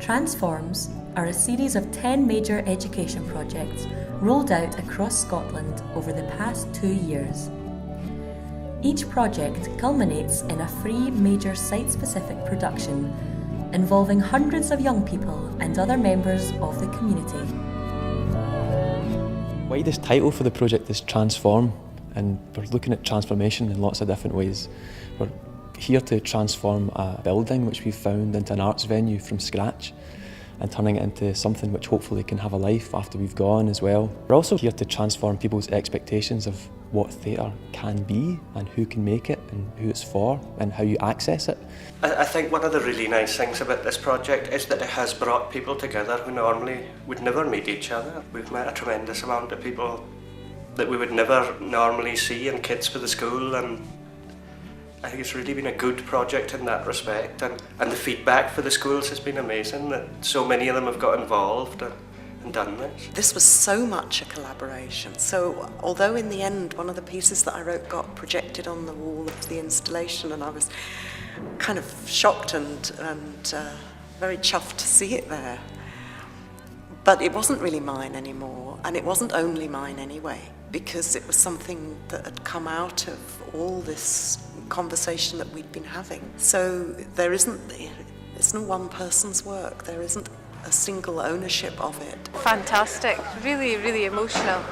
Transforms are a series of 10 major education projects rolled out across Scotland over the past 2 years. Each project culminates in a free major site-specific production involving hundreds of young people and other members of the community. Widest title for the project is Transform, and we're looking at transformation in lots of different ways. We're here to transform a building which we've found into an arts venue from scratch and turning it into something which hopefully can have a life after we've gone as well. We're also here to transform people's expectations of what theatre can be and who can make it and who it's for and how you access it. I think one of the really nice things about this project is that it has brought people together who normally would never meet each other. We've met a tremendous amount of people that we would never normally see in Kids for the School, and I think it's really been a good project in that respect, and the feedback for the schools has been amazing, that so many of them have got involved and done this. This was so much a collaboration. So although in the end one of the pieces that I wrote got projected on the wall of the installation, and I was kind of shocked and very chuffed to see it there, but it wasn't really mine anymore, and it wasn't only mine anyway, because it was something that had come out of all this conversation that we'd been having. So it's not one person's work, there isn't a single ownership of it. Fantastic, really, really emotional.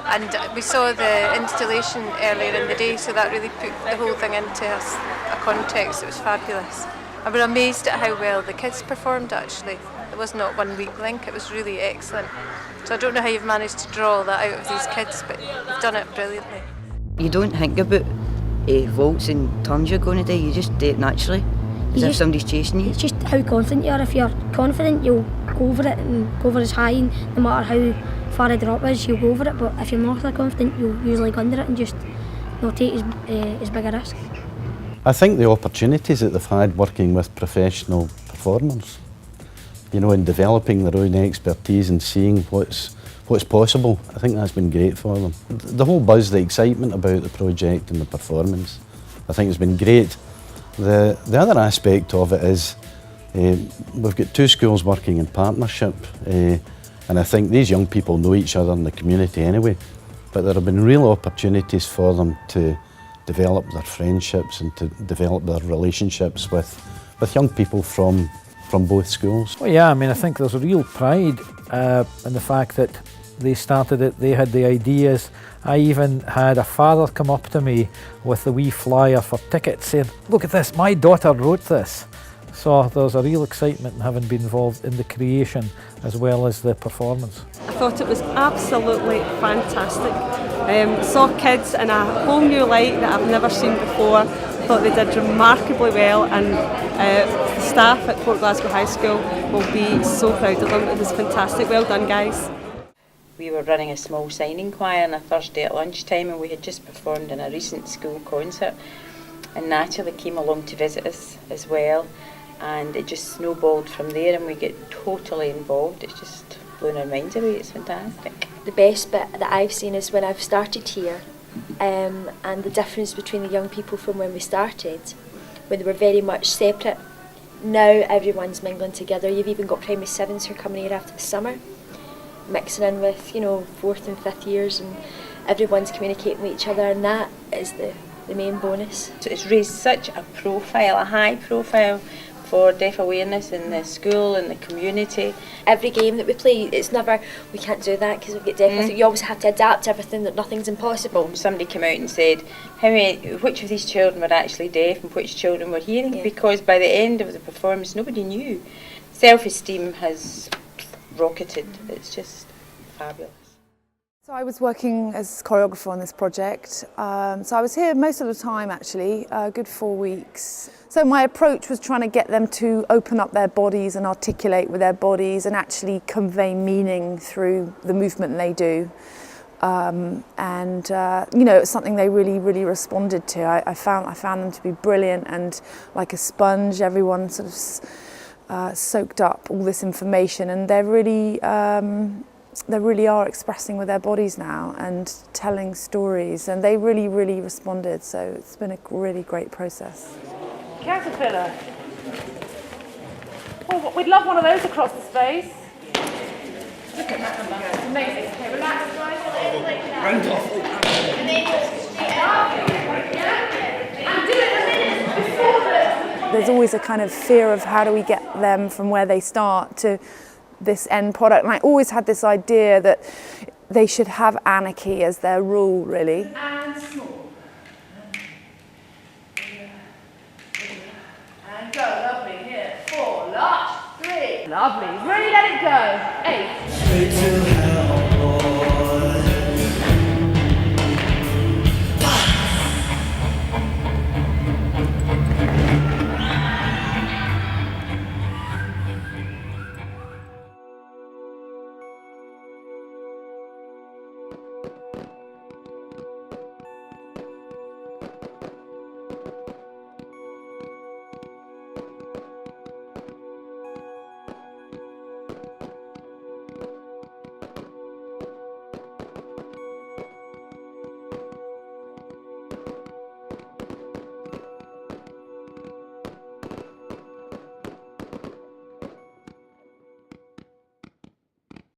And we saw the installation earlier in the day, so that really put the whole thing into a context. It was fabulous. I was amazed at how well the kids performed, actually. It was not one weak link, it was really excellent. So I don't know how you've managed to draw all that out of these kids, but you've done it brilliantly. You don't think about volts and turns you're going to do, you just do it naturally, as if somebody's chasing you. It's just how confident you are. If you're confident, you'll go over it and go over as high, and no matter how far a drop is, you'll go over it. But if you're not that confident, you'll usually go under it and just not take as big a risk. I think the opportunities that they've had working with professional performers, you know, in developing their own expertise and seeing what's possible, I think that's been great for them. The whole buzz, the excitement about the project and the performance, I think has been great. The other aspect of it is we've got two schools working in partnership, and I think these young people know each other in the community anyway, but there have been real opportunities for them to develop their friendships and to develop their relationships with young people from both schools. Well, yeah, I mean, I think there's a real pride in the fact that they started it, they had the ideas. I even had a father come up to me with the wee flyer for tickets saying, "Look at this, my daughter wrote this." So there's a real excitement in having been involved in the creation as well as the performance. I thought it was absolutely fantastic. Saw kids in a whole new light that I've never seen before. I thought they did remarkably well, and the staff at Port Glasgow High School will be so proud of them. It was fantastic. Well done, guys. We were running a small signing choir on a Thursday at lunchtime, and we had just performed in a recent school concert, and Natalie came along to visit us as well, and it just snowballed from there, and we get totally involved. It's just blown our minds away. It's fantastic. The best bit that I've seen is when I've started here, and the difference between the young people from when we started, when they were very much separate. Now everyone's mingling together. You've even got primary 7s who are coming here after the summer, mixing in with, you know, 4th and 5th years, and everyone's communicating with each other, and that is the main bonus. So it's raised such a profile, a high profile for deaf awareness in the school and the community. Every game that we play, it's never, we can't do that because we've got deaf. You always have to adapt to everything, that nothing's impossible. Somebody came out and said, which of these children were actually deaf and which children were hearing? Yeah. Because by the end of the performance, nobody knew. Self-esteem has rocketed. It's just fabulous. So I was working as choreographer on this project. So I was here most of the time actually, a good 4 weeks. So my approach was trying to get them to open up their bodies and articulate with their bodies and actually convey meaning through the movement they do. You know, it's something they really, really responded to. I found them to be brilliant, and like a sponge, everyone sort of soaked up all this information, and they really are expressing with their bodies now and telling stories, and they really, really responded. So it's been a really great process. Caterpillar. Oh, we'd love one of those across the space. Look at that number. It's amazing. Okay, relax, guys. Round off. And then straight up. Yeah. And do it a minute before the... There's always a kind of fear of how do we get them from where they start to this end product. And I always had this idea that they should have anarchy as their rule, really. And small. And go, lovely, here. 4, large, 3. Lovely, really let it go. 8.